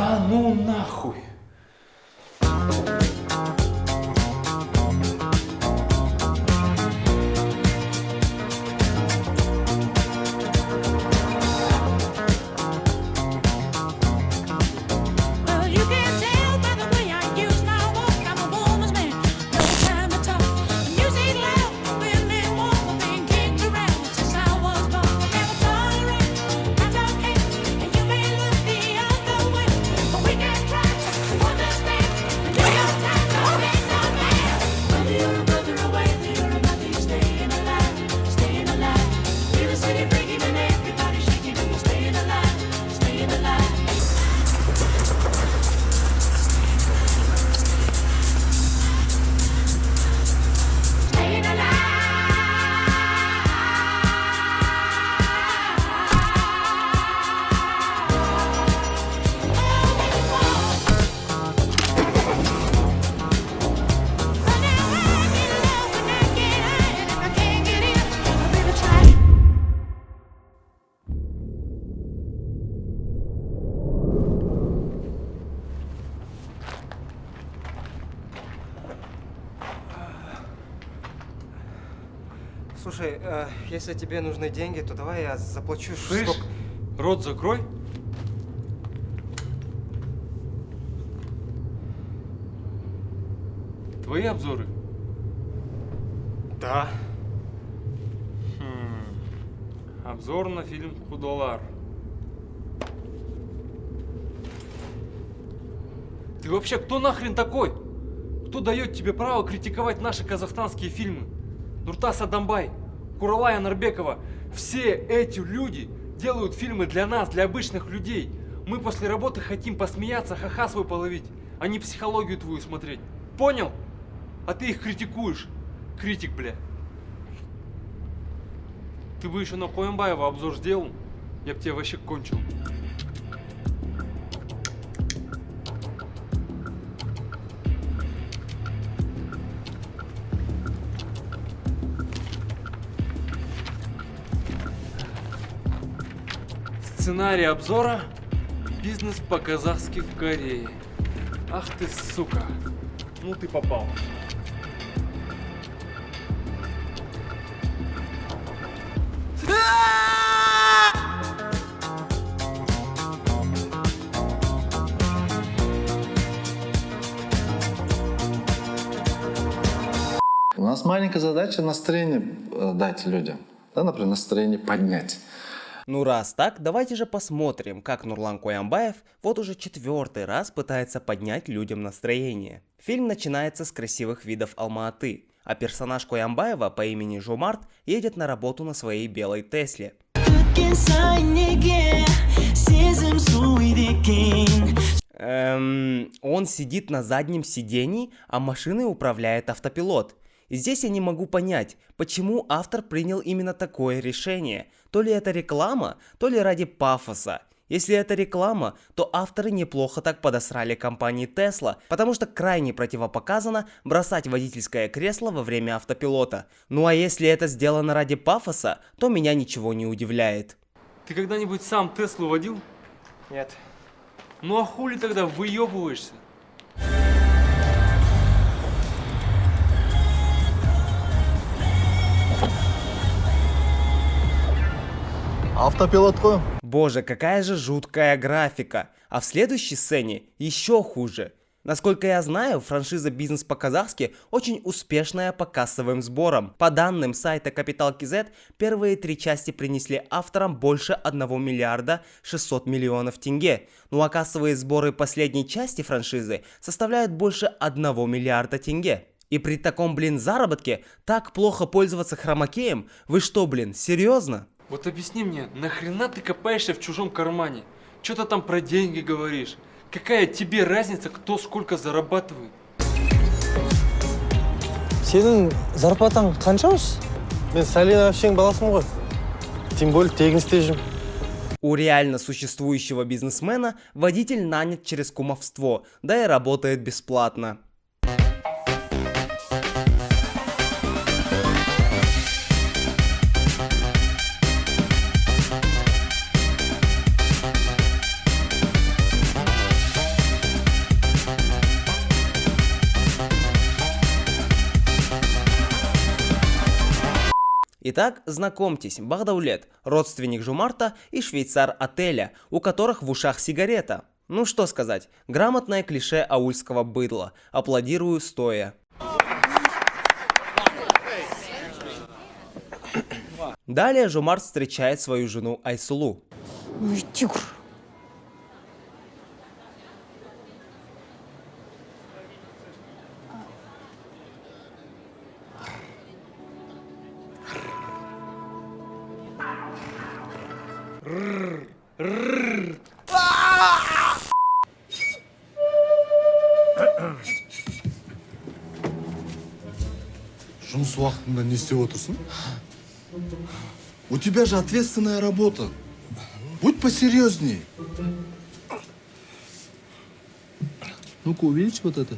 Да ну нахуй. Слушай, если тебе нужны деньги, то давай я заплачу. Слышь, рот закрой. Твои обзоры? Да. Обзор на фильм «Худолар». Ты вообще кто нахрен такой? Кто дает тебе право критиковать наши казахстанские фильмы? Нуртас Адамбай, Куралай Анарбекова. Все эти люди делают фильмы для нас, для обычных людей. Мы после работы хотим посмеяться, ха-ха свой половить, а не психологию твою смотреть. Понял? А ты их критикуешь. Критик, бля. Ты бы еще на Коэмбаева обзор сделал, я бы тебя вообще кончил. Сценарий обзора «Бизнес по-казахски в Корее». Ах ты, сука. Ну ты попал. У нас маленькая задача настроение дать людям. Да, например, настроение поднять. Ну раз так, давайте же посмотрим, как Нурлан Коямбаев вот уже 4-й раз пытается поднять людям настроение. Фильм начинается с красивых видов Алма-Аты, а персонаж Коямбаева по имени Жомарт едет на работу на своей белой Тесле. Он сидит на заднем сидении, а машиной управляет автопилот. И здесь я не могу понять, почему автор принял именно такое решение. То ли это реклама, то ли ради пафоса. Если это реклама, то авторы неплохо так подосрали компании Tesla, потому что крайне противопоказано бросать водительское кресло во время автопилота. Ну а если это сделано ради пафоса, то меня ничего не удивляет. Ты когда-нибудь сам Теслу водил? Нет. Ну а хули тогда выебываешься? Автопилот қой. Боже, какая же жуткая графика. А в следующей сцене еще хуже. Насколько я знаю, франшиза «Бизнес по-казахски» очень успешная по кассовым сборам. По данным сайта Capital KZ, первые 3 части принесли авторам больше 1 миллиарда 600 миллионов тенге. Ну а кассовые сборы последней части франшизы составляют больше 1 миллиарда тенге. И при таком, заработке так плохо пользоваться хромакеем? Вы что, серьезно? Вот объясни мне, нахрена ты копаешься в чужом кармане? Что-то там про деньги говоришь. Какая тебе разница, кто сколько зарабатывает? Сенің зарплатаң қанша осы? Мен Салина Овчинның баласымын ғой. Тем более тегін істеп жүрмін. У реально существующего бизнесмена водитель нанят через кумовство, да и работает бесплатно. Итак, знакомьтесь, Багдаулет, родственник Жумарта и швейцар отеля, у которых в ушах сигарета. Ну что сказать, грамотное клише аульского быдла. Аплодирую стоя. Далее Жумарт встречает свою жену Айсулу. Тигр. Жұмыс уақытында не істеп отырсың? У тебя же ответственная работа. Будь посерьезнее. Ну-ка, увеличь вот это.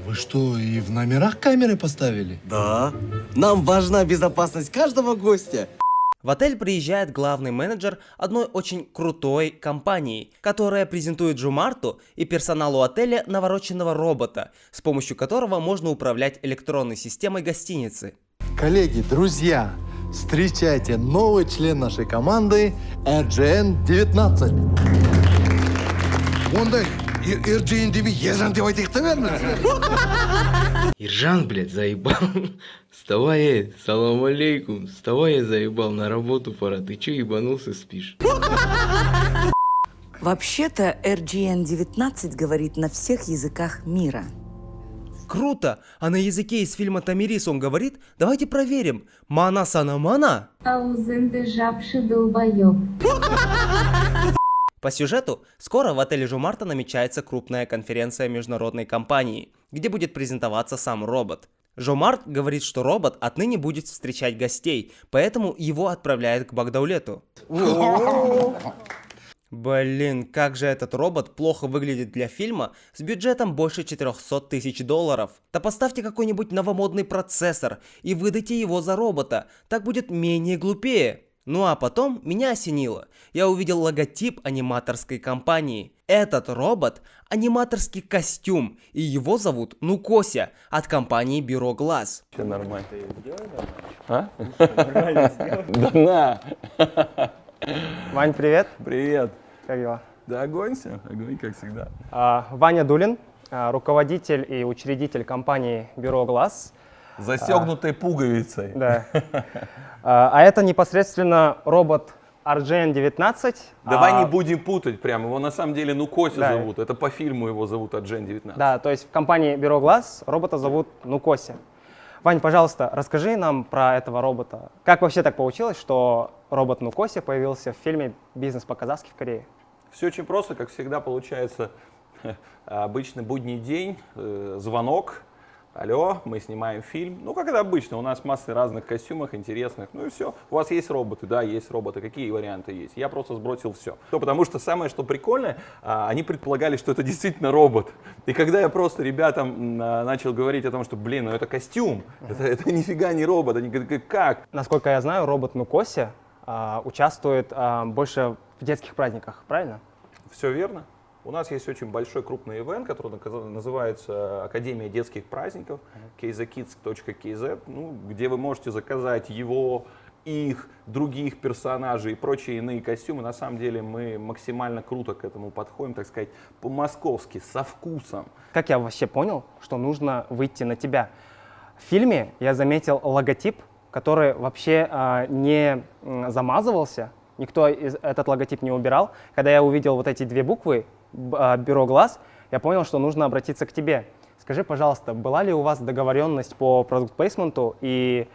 Вы что, и в номерах камеры поставили? Да. Нам важна безопасность каждого гостя. В отель приезжает главный менеджер одной очень крутой компании, которая презентует Жумарту и персоналу отеля навороченного робота, с помощью которого можно управлять электронной системой гостиницы. Коллеги, друзья, встречайте новый член нашей команды RGN-19. Ондай RGN деби, ержан деп айтайық та бәріміз. Ержан, блядь, заебал. Вставай, салам алейкум. Вставай, я заебал, на работу пора. Ты че ебанулся, спишь? Вообще-то RGN-19 говорит на всех языках мира. Круто! А на языке из фильма Тамирис он говорит, давайте проверим. Мана сана мана? Аузенде жабши долбоёб. По сюжету, скоро в отеле Жумарта намечается крупная конференция международной компании, где будет презентоваться сам робот. Жумарт говорит, что робот отныне будет встречать гостей, поэтому его отправляют к Багдаулету. Блин, как же этот робот плохо выглядит для фильма с бюджетом больше 400 тысяч долларов. Да поставьте какой-нибудь новомодный процессор и выдайте его за робота, так будет менее глупее. Ну а потом меня осенило. Я увидел логотип аниматорской компании. Этот робот – аниматорский костюм, и его зовут Нукося от компании Бюро Глаз. Все нормально. А? Да на! Вань, привет. Привет. Как дела? Да огонь все, огонь как всегда. Ваня Дулин, руководитель и учредитель компании Бюро Глаз. Застегнутой пуговицей. Да. А это непосредственно робот RGN-19. Давай не будем путать прям, его на самом деле Нукося Да. зовут, это по фильму его зовут RGN-19. Да, то есть в компании Бюро Глаз робота зовут Нукося. Вань, пожалуйста, расскажи нам про этого робота. Как вообще так получилось, что робот Нукося появился в фильме «Бизнес по-казахски» в Корее? Все очень просто, как всегда получается. Обычный будний день, звонок. Алло, мы снимаем фильм. Ну, как это обычно, у нас масса разных костюмов интересных. Ну и все. У вас есть роботы? Да, есть роботы. Какие варианты есть? Я просто сбросил все. Потому что самое, что прикольное, они предполагали, что это действительно робот. И когда я просто ребятам начал говорить о том, что, блин, ну это костюм, это нифига не робот, они говорят, как? Насколько я знаю, робот Нукося участвует больше в детских праздниках, правильно? Все верно. У нас есть очень большой крупный ивент, который называется Академия детских праздников, kzakids.kz, ну, где вы можете заказать его, их, других персонажей и прочие иные костюмы. На самом деле мы максимально круто к этому подходим, так сказать, по-московски, со вкусом. Как я вообще понял, что нужно выйти на тебя? В фильме я заметил логотип, который вообще не замазывался, никто этот логотип не убирал. Когда я увидел вот эти две буквы, Бюро Глаз, я понял, что нужно обратиться к тебе. Скажи, пожалуйста, была ли у вас договоренность по продукт-плейсменту и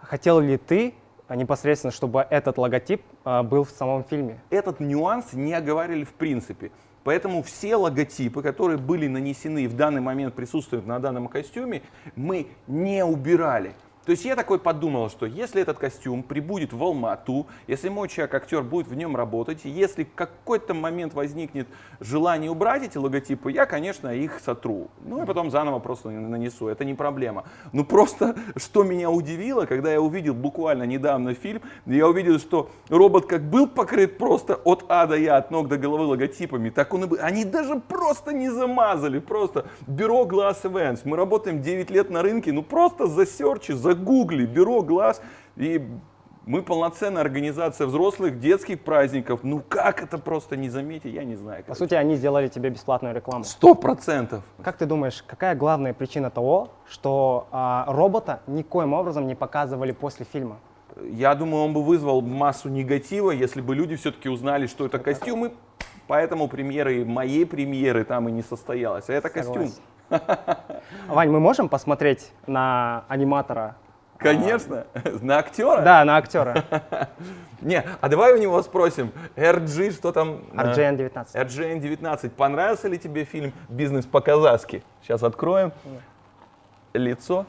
хотел ли ты непосредственно, чтобы этот логотип был в самом фильме? Этот нюанс не оговаривали в принципе. Поэтому все логотипы, которые были нанесены и в данный момент присутствуют на данном костюме, мы не убирали. То есть я такой подумал, что если этот костюм прибудет в Алмату, если мой человек-актер будет в нем работать, и если в какой-то момент возникнет желание убрать эти логотипы, я, конечно, их сотру. Ну и потом заново просто нанесу, это не проблема. Ну просто, что меня удивило, когда я увидел буквально недавно фильм, я увидел, что робот как был покрыт просто от А до Я, от ног до головы логотипами, так он и был. Они даже просто не замазали, просто бюро Glass Events. Мы работаем 9 лет на рынке, ну просто засерчи, загугли бюро Glass, и мы полноценная организация взрослых детских праздников. Ну как это просто не заметить, я не знаю. По сути, они сделали тебе бесплатную рекламу. 100%. Как ты думаешь, какая главная причина того, что робота никоим образом не показывали после фильма? Я думаю, он бы вызвал массу негатива, если бы люди все-таки узнали, что это костюм, и поэтому премьеры, моей премьеры там и не состоялось. А это костюм. Вань, мы можем посмотреть на аниматора? Конечно, на актера? Да, на актера. Не, а давай у него спросим, RG, что там? RGN-19. RGN-19. Понравился ли тебе фильм «Бизнес по-казахски»? Сейчас откроем. Лицо.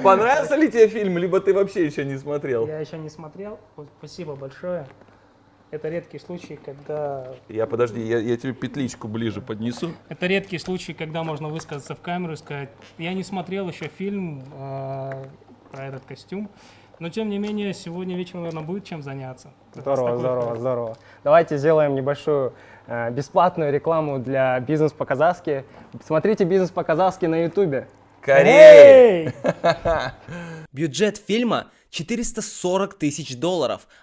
Понравился ли тебе фильм, либо ты вообще еще не смотрел? Я еще не смотрел. Вот, спасибо большое. Это редкий случай, когда... Подожди, я тебе петличку ближе поднесу. Это редкий случай, когда можно высказаться в камеру и сказать, я не смотрел еще фильм про этот костюм, но тем не менее сегодня вечером, наверное, будет чем заняться. Здорово. Давайте сделаем небольшую бесплатную рекламу для «Бизнес по-казахски». Смотрите «Бизнес по-казахски» на ютубе. Корей! Бюджет фильма $440 тысяч,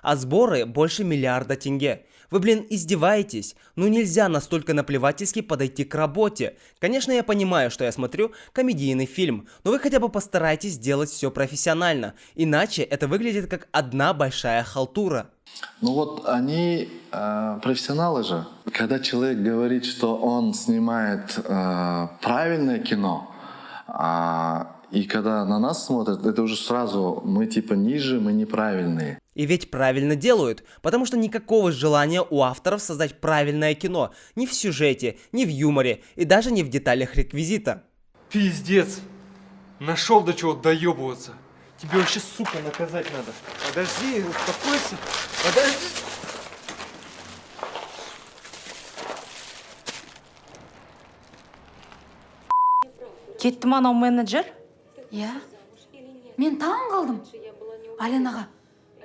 а сборы больше миллиарда тенге. Вы, издеваетесь? Ну нельзя настолько наплевательски подойти к работе. Конечно, я понимаю, что я смотрю комедийный фильм, но вы хотя бы постарайтесь сделать все профессионально, иначе это выглядит как одна большая халтура. Ну вот они профессионалы же. Когда человек говорит, что он снимает правильное кино, и когда на нас смотрят, это уже сразу мы типа ниже, мы неправильные. И ведь правильно делают, потому что никакого желания у авторов создать правильное кино ни в сюжете, ни в юморе и даже не в деталях реквизита. Пиздец. Нашел до чего доебываться. Тебе вообще, сука, наказать надо. Подожди, успокойся. Подожди. Кетті ма анау менеджер? Иә. Мен таң қалдым. Аленаға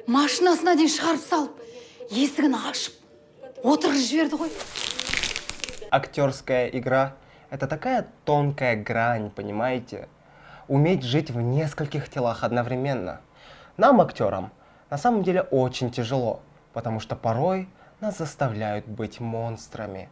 машинасына дейін шығарып салып, есігін ашып, отырғызып жіберді ғой. Актерская игра — это такая тонкая грань, понимаете? Уметь жить в нескольких телах одновременно. Нам, актерам, на самом деле очень тяжело, потому что порой нас заставляют быть монстрами.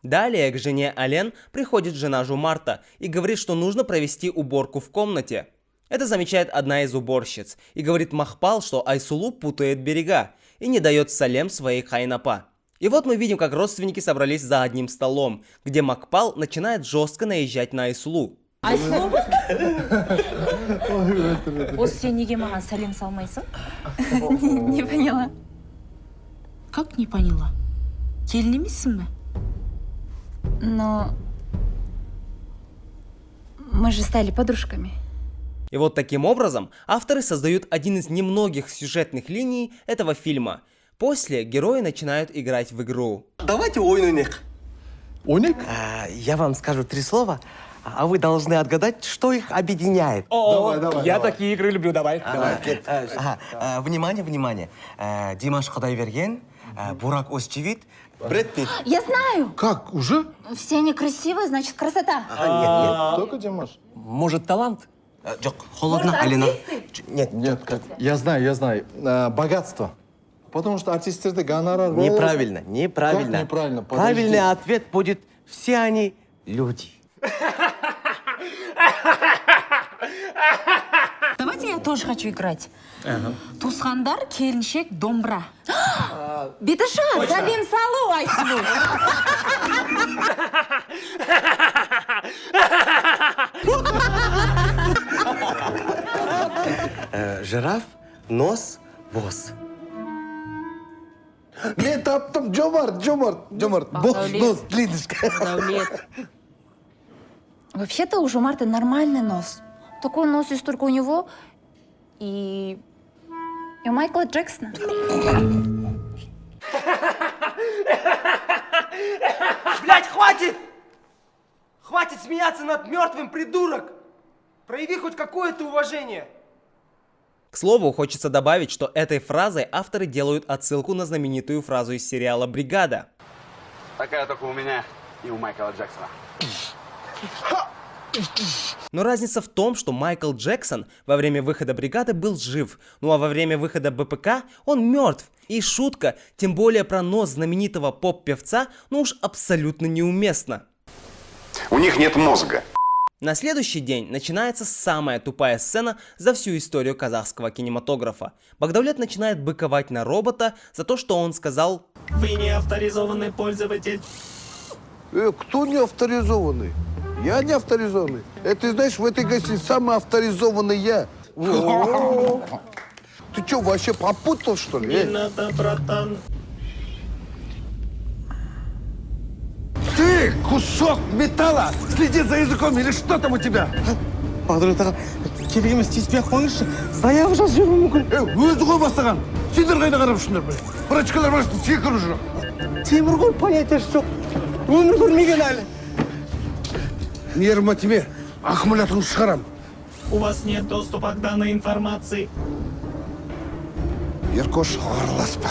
Далее к жене Ален приходит жена Жумарта и говорит, что нужно провести уборку в комнате. Это замечает одна из уборщиц и говорит Махпал, что Айсулу путает берега и не дает Салем своей хайнапа. И вот мы видим, как родственники собрались за одним столом, где Макпал начинает жестко наезжать на Айсулу. Айсулу? Осы сен неге маған сәлем салмайсың? Не поняла. Как не поняла? Келін емессің бе? Но мы же стали подружками. И вот таким образом авторы создают один из немногих сюжетных линий этого фильма. После герои начинают играть в игру. Давайте ойнуйнек. Уник? Я вам скажу 3 слова, а вы должны отгадать, что их объединяет. Я такие игры люблю, давай. Внимание, внимание. Димаш Кудайберген, Бурак Озчивит, Брэд Питт. Я знаю. Как, уже? Все они красивые, значит, красота. Нет. Только Димаш? Может, талант? Жоқ, холодно, Алина. Нет. Я знаю. Богатство. Потому что артистерды гонорар... Неправильно. Как неправильно? Подожди. Правильный ответ будет: все они люди. Давайте я тоже хочу играть. Тусхандар, келіншек, домбыра. Беташа, сәлем салу, Айсулу. Жираф, нос, босс. Мен таптым, Жомарт. Босс, нос, длиннышко. Вообще-то у Жомарта нормальный нос. Такой нос есть только у него и у Майкла Джексона. Блять, хватит! Хватит смеяться над мертвым, придурок! Прояви хоть какое-то уважение! К слову, хочется добавить, что этой фразой авторы делают отсылку на знаменитую фразу из сериала «Бригада». Такая только у меня и у Майкла Джексона. Но разница в том, что Майкл Джексон во время выхода «Бригады» был жив, ну а во время выхода БПК он мертв. И шутка, тем более про нос знаменитого поп-певца, ну уж абсолютно неуместна. У них нет мозга. На следующий день начинается самая тупая сцена за всю историю казахского кинематографа. Багдавлет начинает быковать на робота за то, что он сказал: Вы не авторизованный пользователь. Кто не авторизованный? Я не авторизованный. Это, знаешь, в этой гостинице самый авторизованный я. Ты что, вообще попутал, что ли? Не надо, братан. Ты кусок металла! Следи за языком или что там у тебя? Багдавлет аға, керек емес тиіспей ақ қойыңызшы. Заяғы жаз жіберуі мүмкін. Өзі ғой бастаған. Сендер қайда қарап жүрсіңдер бе? Врачкалар бар, секіріп жүр. Темір ғой, понятиясы жоқ. Өмір көрмеген әлі. Нервыма тебе аккумуляторын шығарам. У вас нет доступа к данной информации. Еркош, араласпа.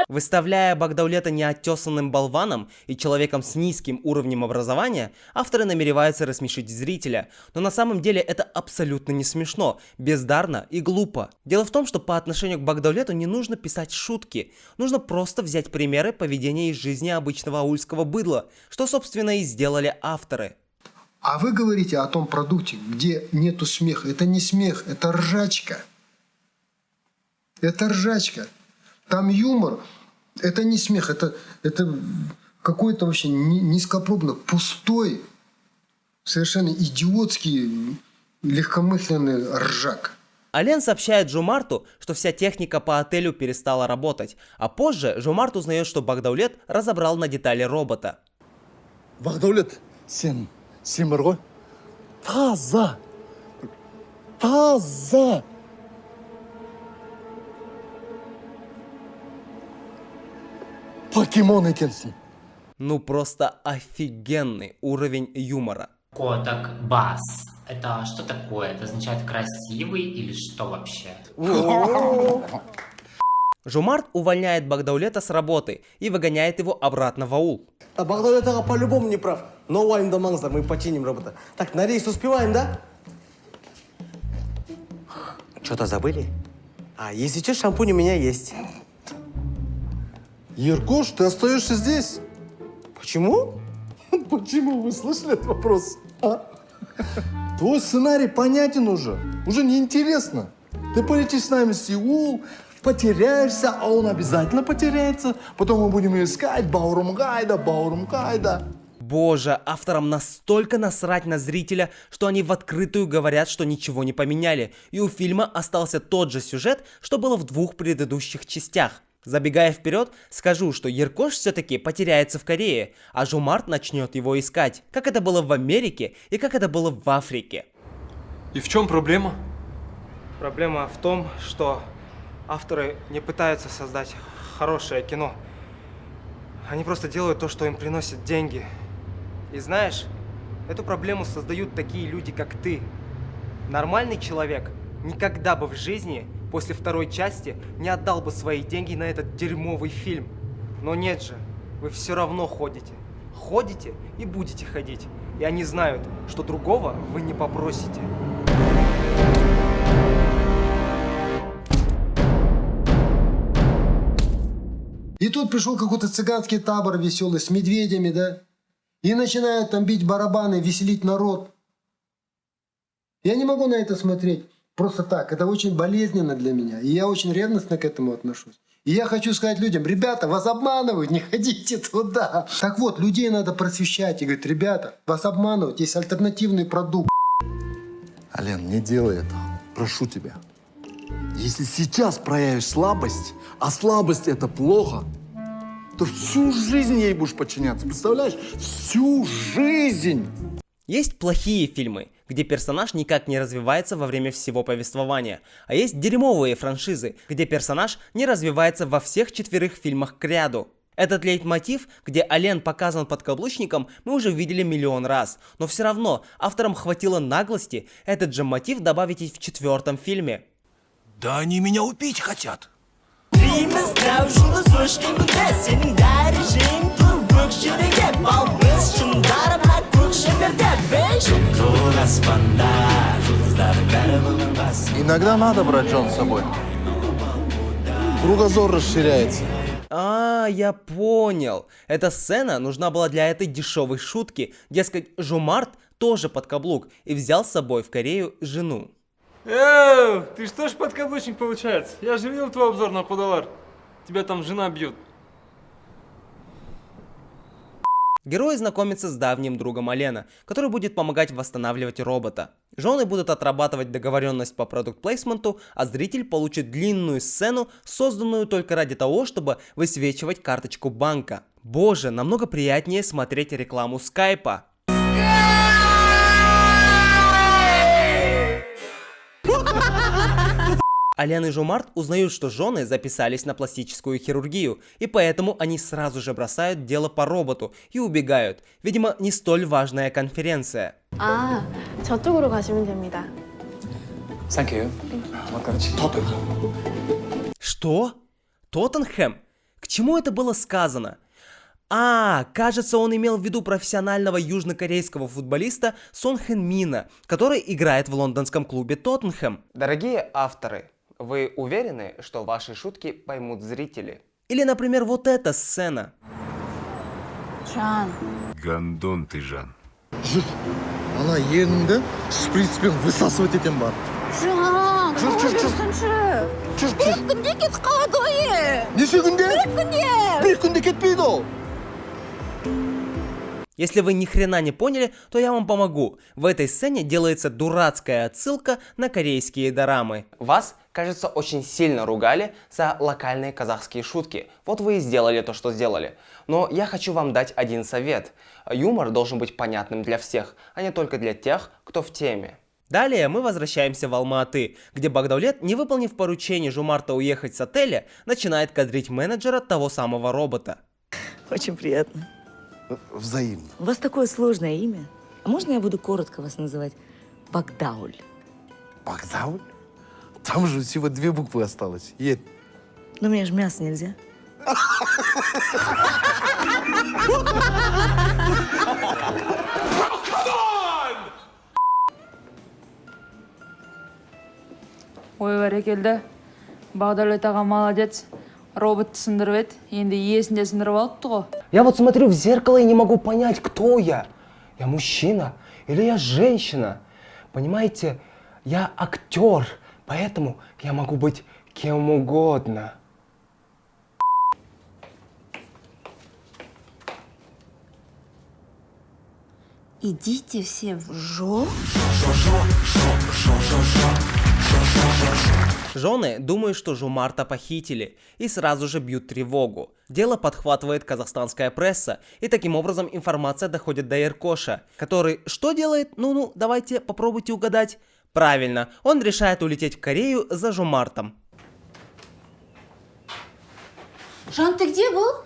Выставляя Багдавлета неоттесанным болваном и человеком с низким уровнем образования, авторы намереваются рассмешить зрителя. Но на самом деле это абсолютно не смешно, бездарно и глупо. Дело в том, что по отношению к Багдавлету не нужно писать шутки. Нужно просто взять примеры поведения из жизни обычного аульского быдла, что, собственно, и сделали авторы. А вы говорите о том продукте, где нету смеха. Это не смех, это ржачка. Это ржачка. Там юмор. Это не смех, это какой-то вообще низкопробный, пустой, совершенно идиотский, легкомысленный ржак. Ален сообщает Жомарту, что вся техника по отелю перестала работать, а позже Жомарт узнает, что Багдавлет разобрал на детали робота. Багдавлет, сен бар ғой? Таза! Таза! Покемон екенсің. Ну просто офигенный уровень юмора. Так бас. Это что такое? Это означает красивый или что вообще? Жомарт увольняет Багдавлета с работы и выгоняет его обратно в аул. Багдавлет аға по-любому не прав. Но уайымдамаңыздар, мы починим робота. Так, на рейс успеваем, да? Что-то забыли? А если что, шампунь у меня есть. Еркош, ты остаешься здесь? Почему? Почему? Вы слышали этот вопрос? А? Твой сценарий понятен уже. Уже неинтересно. Ты полетишь с нами в Сеул, потеряешься, а он обязательно потеряется. Потом мы будем искать Баурум Гайда. Боже, авторам настолько насрать на зрителя, что они в открытую говорят, что ничего не поменяли. И у фильма остался тот же сюжет, что было в двух предыдущих частях. Забегая вперед, скажу, что Еркош все-таки потеряется в Корее, а Жомарт начнет его искать, как это было в Америке и как это было в Африке. И в чем проблема? Проблема в том, что авторы не пытаются создать хорошее кино. Они просто делают то, что им приносит деньги. И знаешь, эту проблему создают такие люди, как ты. Нормальный человек никогда бы в жизни после второй части не отдал бы свои деньги на этот дерьмовый фильм. Но нет же, вы все равно ходите. Ходите и будете ходить. И они знают, что другого вы не попросите. И тут пришел какой-то цыганский табор веселый с медведями, да? И начинают там бить барабаны, веселить народ. Я не могу на это смотреть просто так. Это очень болезненно для меня. И я очень ревностно к этому отношусь. И я хочу сказать людям: ребята, вас обманывают, не ходите туда. Так вот, людей надо просвещать и говорить: ребята, вас обманывают, есть альтернативный продукт. Ален, не делай этого. Прошу тебя. Если сейчас проявишь слабость, а слабость это плохо, то всю жизнь ей будешь подчиняться. Представляешь? Всю жизнь! Есть плохие фильмы, где персонаж никак не развивается во время всего повествования, а есть дерьмовые франшизы, где персонаж не развивается во всех 4 фильмах к ряду. Этот лейтмотив, где Ален показан подкаблучником, мы уже видели миллион раз, но все равно авторам хватило наглости этот же мотив добавить и в 4-м фильме. Да они меня убить хотят. Иногда надо брать Джон с собой. Кругозор расширяется. Я понял. Эта сцена нужна была для этой дешевой шутки. Дескать, Жомарт тоже подкаблук и взял с собой в Корею жену. Ты что ж подкаблучник получается? Я же видел твой обзор на Подолар. Тебя там жена бьет. Герой знакомится с давним другом Алена, который будет помогать восстанавливать робота. Жены будут отрабатывать договоренность по продукт-плейсменту, а зритель получит длинную сцену, созданную только ради того, чтобы высвечивать карточку банка. Боже, намного приятнее смотреть рекламу скайпа. Ален и Жомарт узнают, что жены записались на пластическую хирургию, и поэтому они сразу же бросают дело по роботу и убегают. Видимо, не столь важная конференция. 저쪽으로 가시면 됩니다. Thank you. Что? Тоттенхэм? К чему это было сказано? Кажется, он имел в виду профессионального южнокорейского футболиста Сон Хэн Мина, который играет в лондонском клубе Тоттенхэм. Дорогие авторы, вы уверены, что ваши шутки поймут зрители? Или, например, вот эта сцена. Жан. Гондон ты, Жан. Она ерніңді шприцпен высасывать етем бар. Жан, бір күнде кетіп қалады ғой. Неше күнде? Бір күнде кетпейді ол. Если вы ни хрена не поняли, то я вам помогу. В этой сцене делается дурацкая отсылка на корейские дорамы. Вас, кажется, очень сильно ругали за локальные казахские шутки. Вот вы и сделали то, что сделали. Но я хочу вам дать один совет. Юмор должен быть понятным для всех, а не только для тех, кто в теме. Далее мы возвращаемся в Алма-Аты, где Багдавлет, не выполнив поручение Жомарта уехать с отеля, начинает кадрить менеджера того самого робота. Очень приятно. Взаимно. У вас такое сложное имя. А можно я буду коротко вас называть Багдауль? Багдауль? Там же всего 2 буквы осталось. Едь. Но мне же мясо нельзя. Ой, бәрекелді. Бағдарлет аға молодец. Робот сындырып еді, енді есінде сындырып алыпты ғой. Я вот смотрю в зеркало и не могу понять, кто я. Я мужчина или я женщина? Понимаете, я актер, поэтому я могу быть кем угодно. Идите все в жо. Жены думают, что Жомарта похитили и сразу же бьют тревогу. Дело подхватывает казахстанская пресса, и таким образом информация доходит до Эркоша, который что делает? Ну, давайте попробуйте угадать. Правильно, он решает улететь в Корею за Жомартом. Жан, ты где был?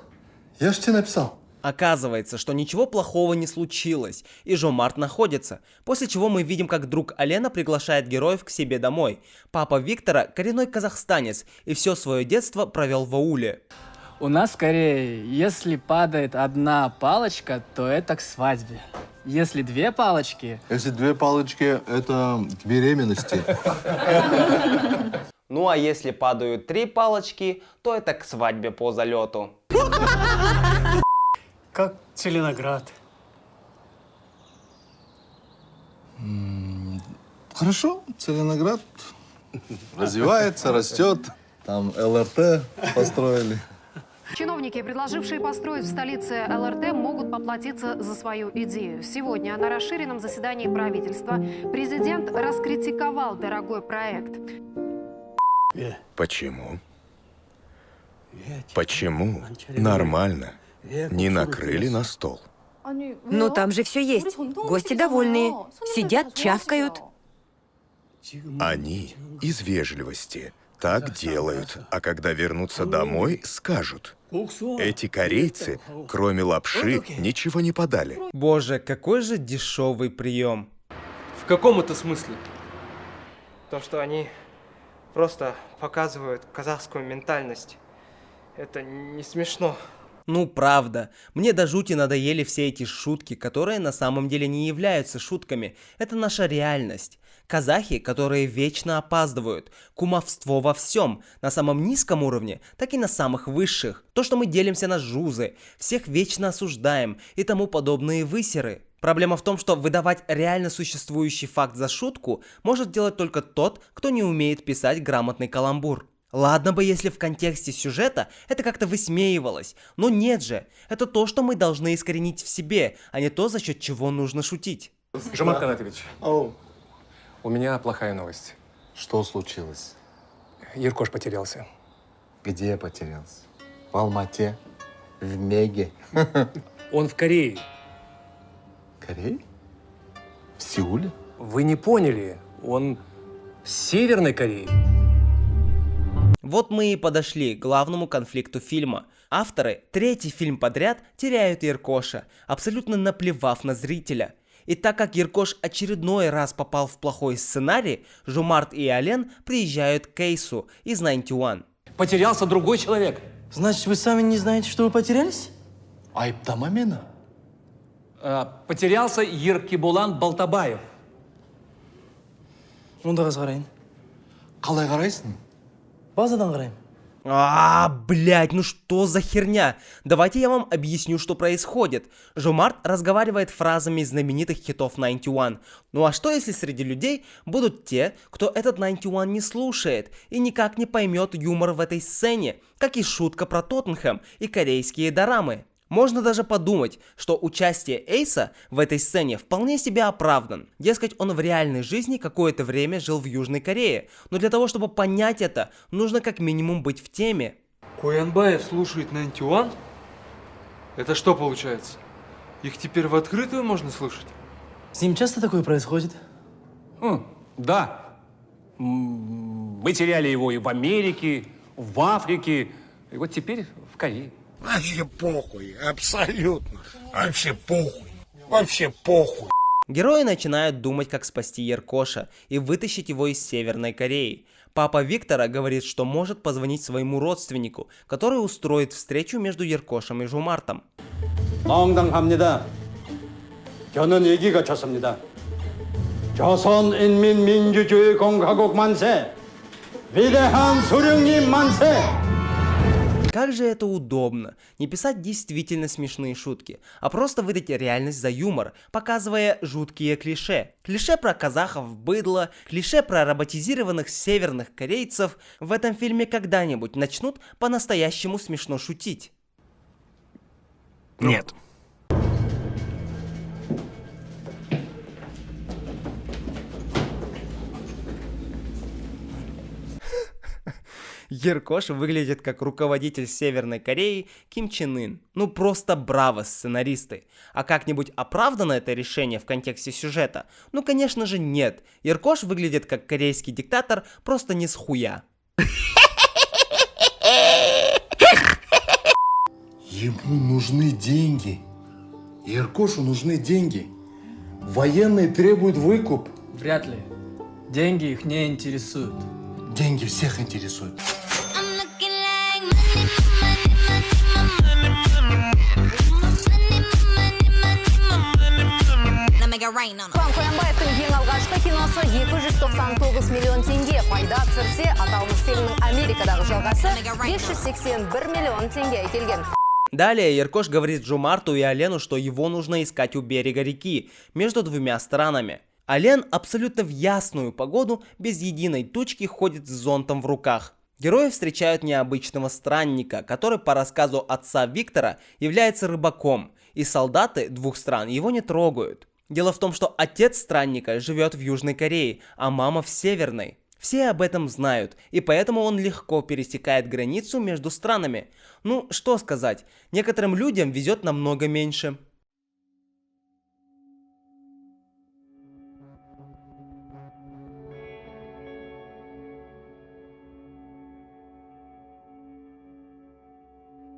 Я ж тебе написал. Оказывается, что ничего плохого не случилось, и Жомарт находится, после чего мы видим, как друг Алена приглашает героев к себе домой. Папа Виктора коренной казахстанец и все свое детство провел в ауле. У нас в Корее, если падает одна палочка, то это к свадьбе. Если 2 палочки... Если 2 палочки, это к беременности. Ну а если падают 3 палочки, то это к свадьбе по залету. Как Целиноград. Хорошо, Целиноград развивается, растет. Там ЛРТ построили. Чиновники, предложившие построить в столице ЛРТ, могут поплатиться за свою идею. Сегодня на расширенном заседании правительства президент раскритиковал дорогой проект. Почему? Почему нормально не накрыли на стол? Ну, там же все есть. Гости довольные. Сидят, чавкают. Они из вежливости так делают, а когда вернутся домой, скажут: эти корейцы, кроме лапши, ничего не подали. Боже, какой же дешевый прием. В каком это смысле? То, что они просто показывают казахскую ментальность, это не смешно. Ну правда, мне до жути надоели все эти шутки, которые на самом деле не являются шутками. Это наша реальность. Казахи, которые вечно опаздывают. Кумовство во всем. На самом низком уровне, так и на самых высших. То, что мы делимся на жузы, всех вечно осуждаем и тому подобные высеры. Проблема в том, что выдавать реально существующий факт за шутку может делать только тот, кто не умеет писать грамотный каламбур. Ладно бы, если в контексте сюжета это как-то высмеивалось, но нет же. Это то, что мы должны искоренить в себе, а не то, за счет чего нужно шутить. Жомарт Канатович, у меня плохая новость. Что случилось? Еркош потерялся. Где потерялся? В Алмате? В Меге? Он в Корее. Корее? В Сеуле? Вы не поняли, он в Северной Корее. Вот мы и подошли к главному конфликту фильма. Авторы третий фильм подряд теряют Еркоша, абсолютно наплевав на зрителя. И так как Еркош очередной раз попал в плохой сценарий, Жомарт и Ален приезжают к Кейсу из 91. Потерялся другой человек. Значит, вы сами не знаете, что вы потерялись? Айыптама Потерялся Еркебулан Балтабаев. Онда қарайын. Қалай қарайсың? Базадан қарайын. Блядь, ну что за херня? Давайте я вам объясню, что происходит. Жомарт разговаривает фразами знаменитых хитов 91. Ну а что если среди людей будут те, кто этот 91 не слушает и никак не поймет юмор в этой сцене, как и шутка про Тоттенхэм и корейские дорамы? Можно даже подумать, что участие Эйса в этой сцене вполне себе оправдан. Дескать, он в реальной жизни какое-то время жил в Южной Корее. Но для того, чтобы понять это, нужно как минимум быть в теме. Куянбаев слушает 91? Это что получается? Их теперь в открытую можно слушать? С ним часто такое происходит? Да. Мы теряли его и в Америке, в Африке, и вот теперь в Корее. Вообще похуй, абсолютно. Вообще похуй. Вообще похуй. Герои начинают думать, как спасти Еркоша и вытащить его из Северной Кореи. Папа Виктора говорит, что может позвонить своему родственнику, который устроит встречу между Еркошем и Жомартом. 농담합니다. 저는 얘기가 좋습니다. 조선인민민주주의공화국 만세! 위대한 수령님 만세! Как же это удобно, не писать действительно смешные шутки, а просто выдать реальность за юмор, показывая жуткие клише. Клише про казахов быдло, клише про роботизированных северных корейцев в этом фильме когда-нибудь начнут по-настоящему смешно шутить. Нет. Еркош выглядит как руководитель Северной Кореи Ким Чен Ын. Ну просто браво, сценаристы. А как-нибудь оправдано это решение в контексте сюжета? Ну конечно же нет. Еркош выглядит как корейский диктатор, просто не с хуя. Ему нужны деньги. Еркошу нужны деньги. Военные требуют выкуп. Вряд ли. Деньги их не интересуют. Деньги всех интересуют. Құран Қоянбаевтың ең алғашқы киносы 299 миллион теңге пайда түсірсе, аталмыш фильмнің Америкадағы жалғасы 581 миллион теңге келген. Далее Еркош говорит Жомарту и Алену, что его нужно искать у берега реки, между двумя странами. Ален абсолютно в ясную погоду, без единой тучки, ходит с зонтом в руках. Герои встречают необычного странника, который по рассказу отца Виктора является рыбаком, и солдаты двух стран его не трогают. Дело в том, что отец странника живет в Южной Корее, а мама в Северной. В Все об этом знают, и поэтому он легко пересекает границу между странами. Ну, что сказать, некоторым людям везет намного меньше.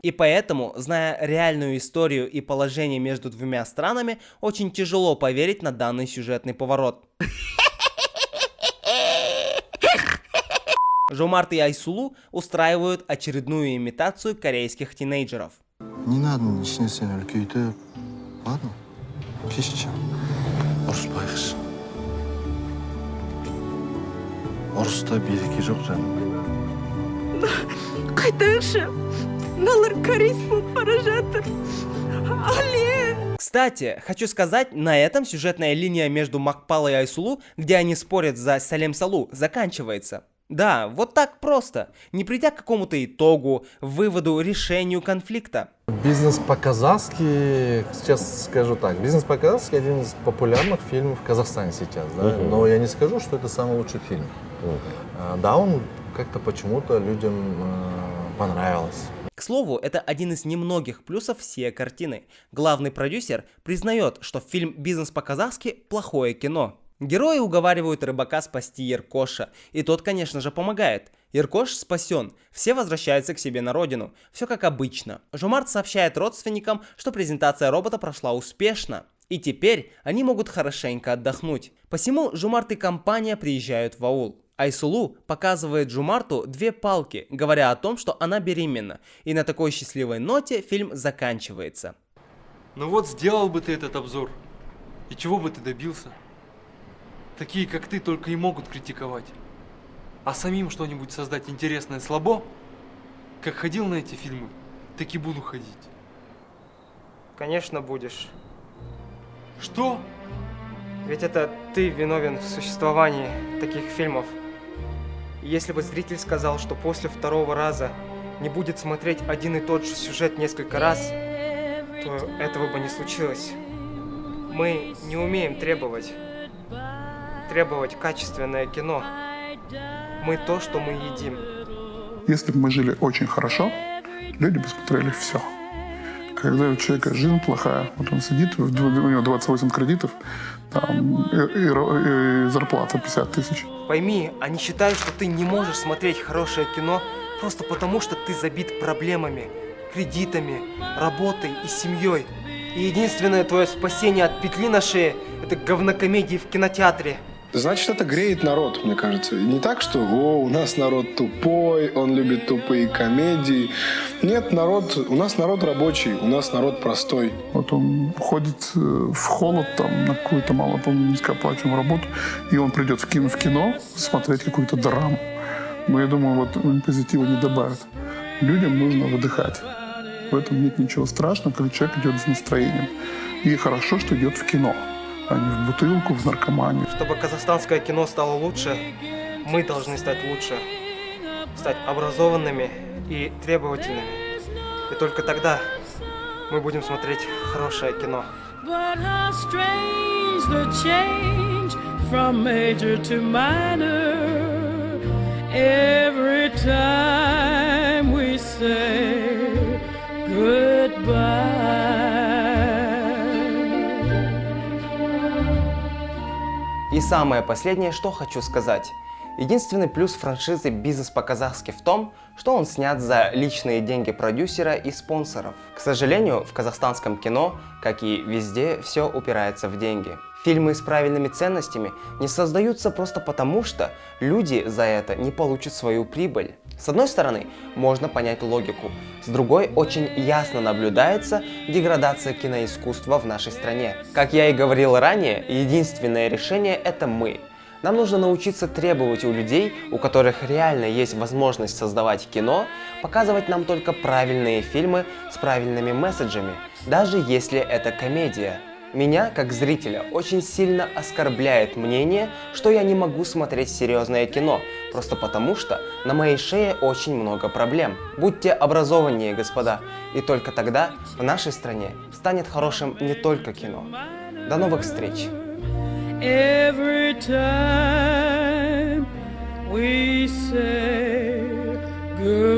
И поэтому, зная реальную историю и положение между двумя странами, очень тяжело поверить на данный сюжетный поворот. Жомарт и Айсулу устраивают очередную имитацию корейских тинейджеров. Не надо не снесен өлкөйтіп. Ладно? Кешші. Ұрыспайықшы. Ұрыста береке жоқ жаным. Қайтыңшы. Налар корейс болып бара жатыр. Кстати, хочу сказать, на этом сюжетная линия между Макпал и Айсулу, где они спорят за Салем Салу, заканчивается. Да, вот так просто, не придя к какому-то итогу, выводу, решению конфликта. Бизнес по-казахски, сейчас скажу так, бизнес по-казахски один из популярных фильмов в Казахстане сейчас, да? Но я не скажу, что это самый лучший фильм. Да, он как-то почему-то людям понравился. К слову, это один из немногих плюсов всей картины. Главный продюсер признает, что фильм «Бизнес по-казахски» плохое кино. Герои уговаривают рыбака спасти Еркоша, и тот, конечно же, помогает. Еркош спасен, все возвращаются к себе на родину, все как обычно. Жомарт сообщает родственникам, что презентация робота прошла успешно, и теперь они могут хорошенько отдохнуть. Посему Жомарт и компания приезжают в аул. Айсулу показывает Жомарту две палки, говоря о том, что она беременна, и на такой счастливой ноте фильм заканчивается. Ну вот сделал бы ты этот обзор, и чего бы ты добился? Такие, как ты, только и могут критиковать. А самим что-нибудь создать интересное слабо? Как ходил на эти фильмы, так и буду ходить. Конечно, будешь. Что? Ведь это ты виновен в существовании таких фильмов. И если бы зритель сказал, что после второго раза не будет смотреть один и тот же сюжет несколько раз, то этого бы не случилось. Мы не умеем требовать качественное кино. Мы то, что мы едим. Если бы мы жили очень хорошо, люди бы смотрели все. Когда у человека жизнь плохая, вот он сидит, у него 28 кредитов, там, и зарплата 50 тысяч. Пойми, они считают, что ты не можешь смотреть хорошее кино просто потому, что ты забит проблемами, кредитами, работой и семьей. И единственное твое спасение от петли на шее – это говнокомедии в кинотеатре. Значит, это греет народ, мне кажется. И не так, что у нас народ тупой, он любит тупые комедии. Нет, у нас народ рабочий, у нас народ простой. Вот он ходит в холод там, на какую-то низкооплачиваемую работу, и он придет в кино смотреть какую-то драму. Но я думаю, вот он позитива не добавит. Людям нужно выдыхать. В этом нет ничего страшного, когда человек идет с настроением. И хорошо, что идет в кино, а не в бутылку, в наркоманию. Чтобы казахстанское кино стало лучше, мы должны стать лучше. Стать образованными и требовательными. И только тогда мы будем смотреть хорошее кино. И самое последнее, что хочу сказать. Единственный плюс франшизы «Бизнес по-казахски» в том, что он снят за личные деньги продюсера и спонсоров. К сожалению, в казахстанском кино, как и везде, все упирается в деньги. Фильмы с правильными ценностями не создаются просто потому, что люди за это не получат свою прибыль. С одной стороны, можно понять логику, с другой, очень ясно наблюдается деградация киноискусства в нашей стране. Как я и говорил ранее, единственное решение – это мы. Нам нужно научиться требовать у людей, у которых реально есть возможность создавать кино, показывать нам только правильные фильмы с правильными месседжами, даже если это комедия. Меня, как зрителя, очень сильно оскорбляет мнение, что я не могу смотреть серьезное кино, просто потому что на моей шее очень много проблем. Будьте образованнее, господа, и только тогда в нашей стране станет хорошим не только кино. До новых встреч! Every time we say goodbye.